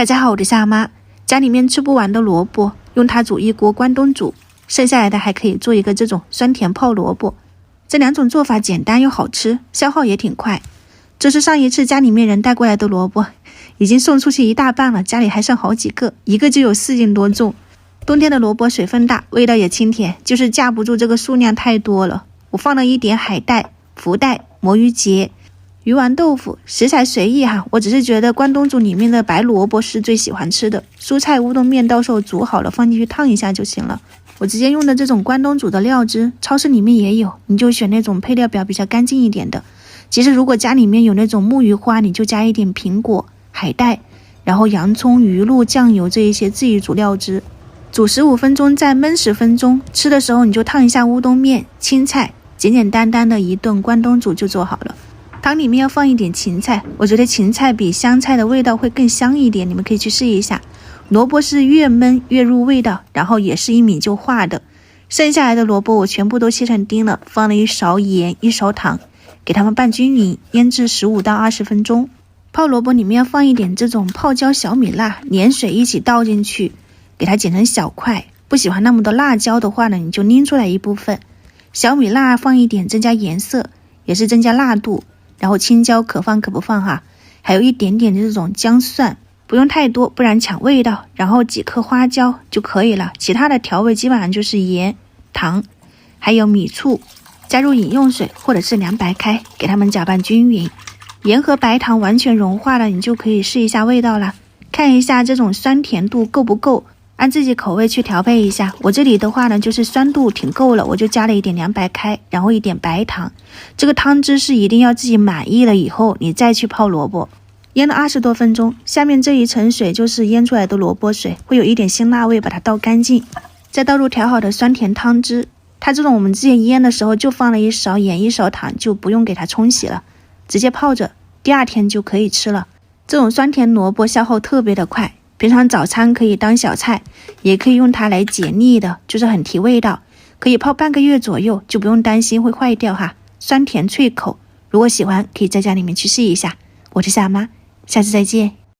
大家好，我是夏妈。家里面吃不完的萝卜，用它煮一锅关东煮，剩下来的还可以做一个这种酸甜泡萝卜。这两种做法简单又好吃，消耗也挺快。这是上一次家里面人带过来的萝卜，已经送出去一大半了，家里还剩好几个，一个就有4斤多重。冬天的萝卜水分大，味道也清甜，就是架不住这个数量太多了。我放了一点海带、福袋、魔芋结、鱼丸豆腐，食材随意哈，我只是觉得关东煮里面的白萝卜是最喜欢吃的。蔬菜乌冬面到时候煮好了放进去烫一下就行了。我直接用的这种关东煮的料汁，超市里面也有，你就选那种配料表比较干净一点的。其实如果家里面有那种木鱼花，你就加一点苹果、海带，然后洋葱、鱼露、酱油这一些自己煮料汁，煮15分钟再焖10分钟，吃的时候你就烫一下乌冬面、青菜，简简单单的一顿关东煮就做好了。汤里面要放一点芹菜，我觉得芹菜比香菜的味道会更香一点，你们可以去试一下。萝卜是越焖越入味道，然后也是1米就化的。剩下来的萝卜我全部都切成丁了，放了1勺盐、1勺糖，给它们拌均匀，腌制15到20分钟。泡萝卜里面要放一点这种泡椒小米辣，连水一起倒进去，给它剪成小块。不喜欢那么多辣椒的话呢，你就拎出来一部分。小米辣放一点增加颜色，也是增加辣度。然后青椒可放可不放哈，还有一点点的这种姜蒜，不用太多，不然抢味道。然后几颗花椒就可以了，其他的调味基本上就是盐、糖，还有米醋，加入饮用水或者是凉白开，给它们搅拌均匀。盐和白糖完全融化了，你就可以试一下味道了，看一下这种酸甜度够不够，按自己口味去调配一下。我这里的话呢，就是酸度挺够了，我就加了一点凉白开，然后一点白糖。这个汤汁是一定要自己满意了以后，你再去泡萝卜。腌了20多分钟，下面这一层水就是腌出来的萝卜水，会有一点辛辣味，把它倒干净，再倒入调好的酸甜汤汁。它这种我们之前腌的时候就放了1勺盐、1勺糖，就不用给它冲洗了，直接泡着，第2天就可以吃了。这种酸甜萝卜消耗特别的快，平常早餐可以当小菜，也可以用它来解腻的，就是很提味道，可以泡半个月左右，就不用担心会坏掉哈，酸甜脆口。如果喜欢可以在家里面去试一下。我是夏妈，下次再见。